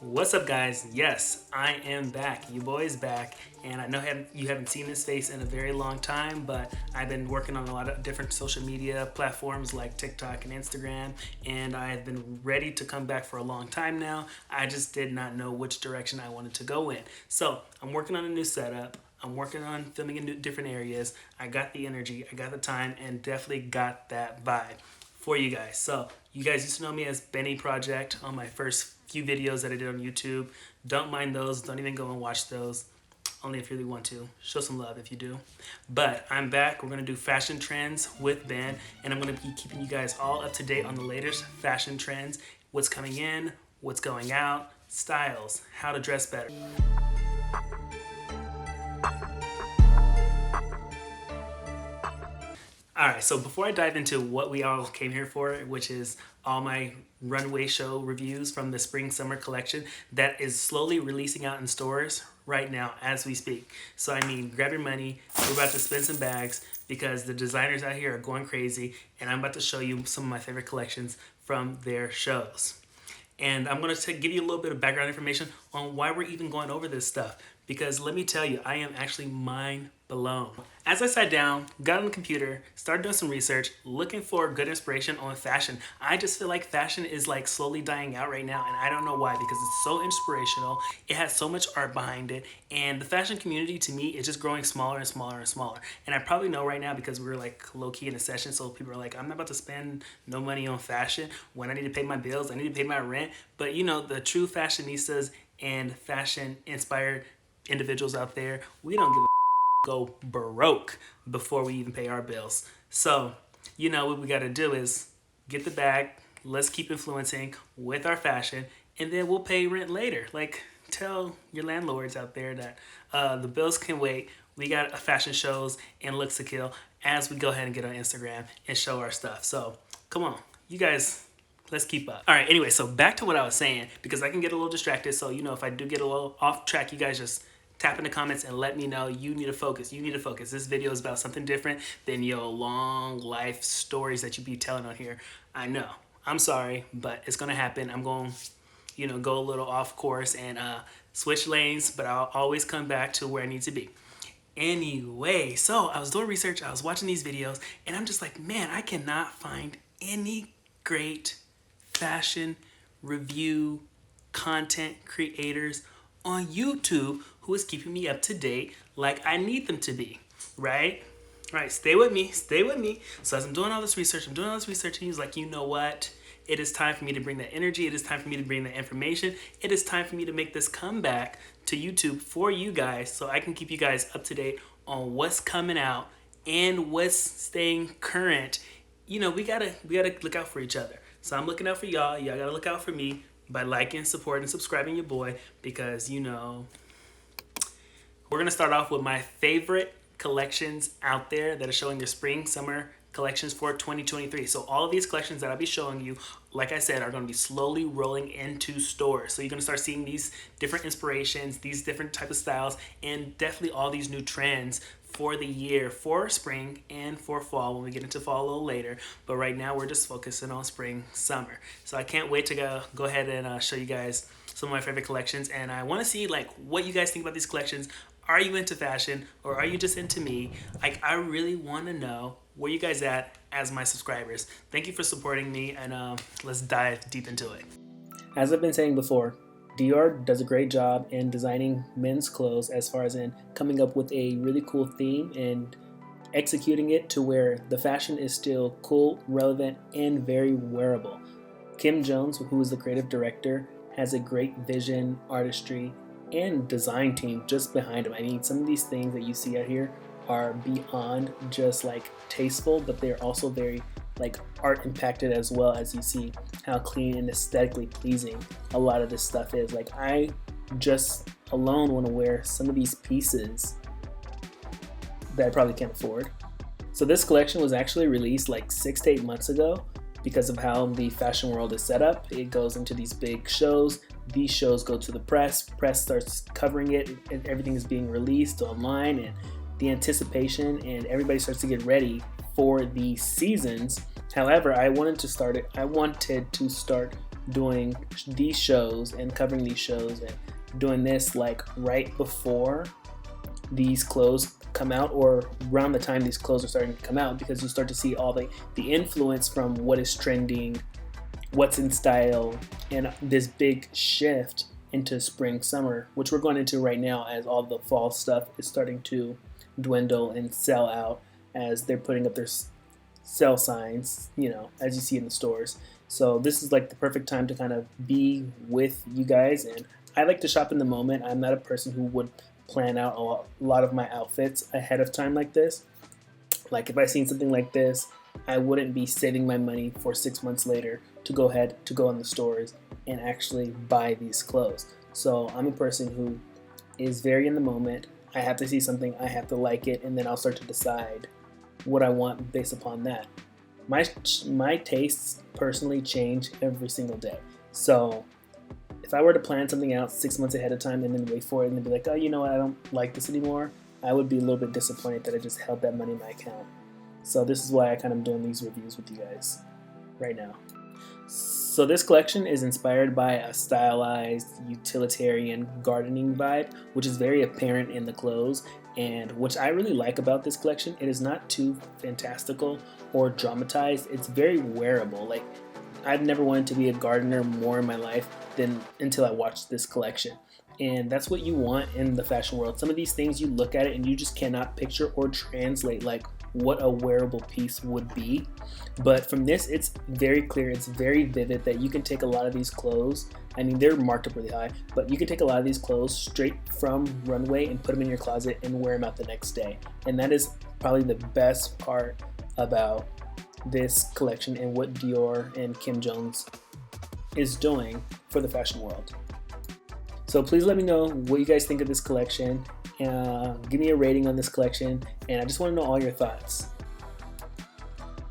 What's up, guys? Yes, I am back. Your boy's back, and I know you haven't seen this face in a very long time, but I've been working on a lot of different social media platforms like TikTok and Instagram, and I've been ready to come back for a long time now. I just did not know which direction I wanted to go in. So I'm working on a new setup. I'm working on filming in different areas. I got the energy, I got the time, and definitely got that vibe for you guys. So you guys used to know me as Benny Project on my first few videos that I did on YouTube. Don't mind those. Don't even go and watch those. Only if you really want to. Show some love if you do. But I'm back. We're going to do fashion trends with Ben. And I'm going to be keeping you guys all up to date on the latest fashion trends. What's coming in, what's going out, styles, how to dress better. All right, so before I dive into what we all came here for, which is all my runway show reviews from the spring summer collection that is slowly releasing out in stores right now as we speak. So I mean, grab your money. We're about to spin some bags because the designers out here are going crazy, and I'm about to show you some of my favorite collections from their shows. And I'm going to give you a little bit of background information on why we're even going over this stuff. Because let me tell you, I am actually mind blown. As I sat down, got on the computer, started doing some research, looking for good inspiration on fashion, I just feel like fashion is like slowly dying out right now, and I don't know why, because it's so inspirational. It has so much art behind it, and the fashion community to me is just growing smaller and smaller and smaller. And I probably know right now because we're like low key in a session, so people are like, I'm not about to spend no money on fashion when I need to pay my bills, I need to pay my rent. But you know, the true fashionistas and fashion inspired individuals out there, we don't give a go broke before we even pay our bills. So, you know, what we got to do is get the bag, let's keep influencing with our fashion, and then we'll pay rent later. Like, tell your landlords out there that the bills can wait. We got fashion shows and looks to kill as we go ahead and get on Instagram and show our stuff. So, come on, you guys, let's keep up. All right, anyway, so back to what I was saying, because I can get a little distracted. So, you know, if I do get a little off track, you guys just tap in the comments and let me know. You need to focus. You need to focus. This video is about something different than your long life stories that you be telling on here. I know. I'm sorry, but it's going to happen. I'm going to, you know, go a little off course and switch lanes, but I'll always come back to where I need to be. Anyway, so I was doing research. I was watching these videos, and I'm just like, man, I cannot find any great fashion review content creators on YouTube who is keeping me up to date like I need them to be, right? Right, stay with me, stay with me. So as I'm doing all this research, and he's like, you know what? It is time for me to bring that energy. It is time for me to bring that information. It is time for me to make this comeback to YouTube for you guys so I can keep you guys up to date on what's coming out and what's staying current. You know, we gotta look out for each other. So I'm looking out for y'all. Y'all gotta look out for me by liking, supporting, subscribing your boy, because, you know, we're going to start off with my favorite collections out there that are showing their spring, summer collections for 2023. So all of these collections that I'll be showing you, like I said, are going to be slowly rolling into stores. So you're going to start seeing these different inspirations, these different type of styles, and definitely all these new trends for the year, for spring and for fall when we get into fall a little later. But right now we're just focusing on spring, summer. So I can't wait to go ahead and show you guys some of my favorite collections. And I want to see like what you guys think about these collections. Are you into fashion or are you just into me? Like, I really want to know where you guys at as my subscribers. Thank you for supporting me, and let's dive deep into it. As I've been saying before, Dior does a great job in designing men's clothes as far as in coming up with a really cool theme and executing it to where the fashion is still cool, relevant, and very wearable. Kim Jones, who is the creative director, has a great vision, artistry, and design team just behind him. I mean, some of these things that you see out here are beyond just like tasteful, but they're also very like art impacted as well, as you see how clean and aesthetically pleasing a lot of this stuff is. Like, I just alone want to wear some of these pieces that I probably can't afford. So this collection was actually released like 6 to 8 months ago. Because of how the fashion world is set up, it goes into these big shows. These shows go to the press starts covering it, and everything is being released online, and the anticipation, and everybody starts to get ready for the seasons. However, I wanted to start doing these shows and covering these shows and doing this like right before these clothes come out, or around the time these clothes are starting to come out, because you start to see all the influence from what is trending, what's in style, and this big shift into spring summer, which we're going into right now, as all the fall stuff is starting to dwindle and sell out as they're putting up their sell signs, as you see in the stores. So this is like the perfect time to kind of be with you guys, and I like to shop in the moment. I'm not a person who would plan out a lot of my outfits ahead of time like this. Like if I seen something like this, I wouldn't be saving my money for 6 months later to go in the stores and actually buy these clothes. So I'm a person who is very in the moment. I have to see something, I have to like it, and then I'll start to decide what I want based upon that. My tastes personally change every single day. So if I were to plan something out 6 months ahead of time and then wait for it and then be like, oh, you know what, I don't like this anymore, I would be a little bit disappointed that I just held that money in my account. So this is why I kind of doing these reviews with you guys right now. So this collection is inspired by a stylized, utilitarian gardening vibe, which is very apparent in the clothes, and which I really like about this collection. It is not too fantastical or dramatized. It's very wearable. Like, I've never wanted to be a gardener more in my life than until I watched this collection. And that's what you want in the fashion world. Some of these things, you look at it and you just cannot picture or translate like what a wearable piece would be. But from this, it's very clear, it's very vivid that you can take a lot of these clothes. I mean, they're marked up really high, but you can take a lot of these clothes straight from runway and put them in your closet and wear them out the next day. And that is probably the best part about this collection and what Dior and Kim Jones is doing for the fashion world. So please let me know what you guys think of this collection. Give me a rating on this collection, and I just want to know all your thoughts.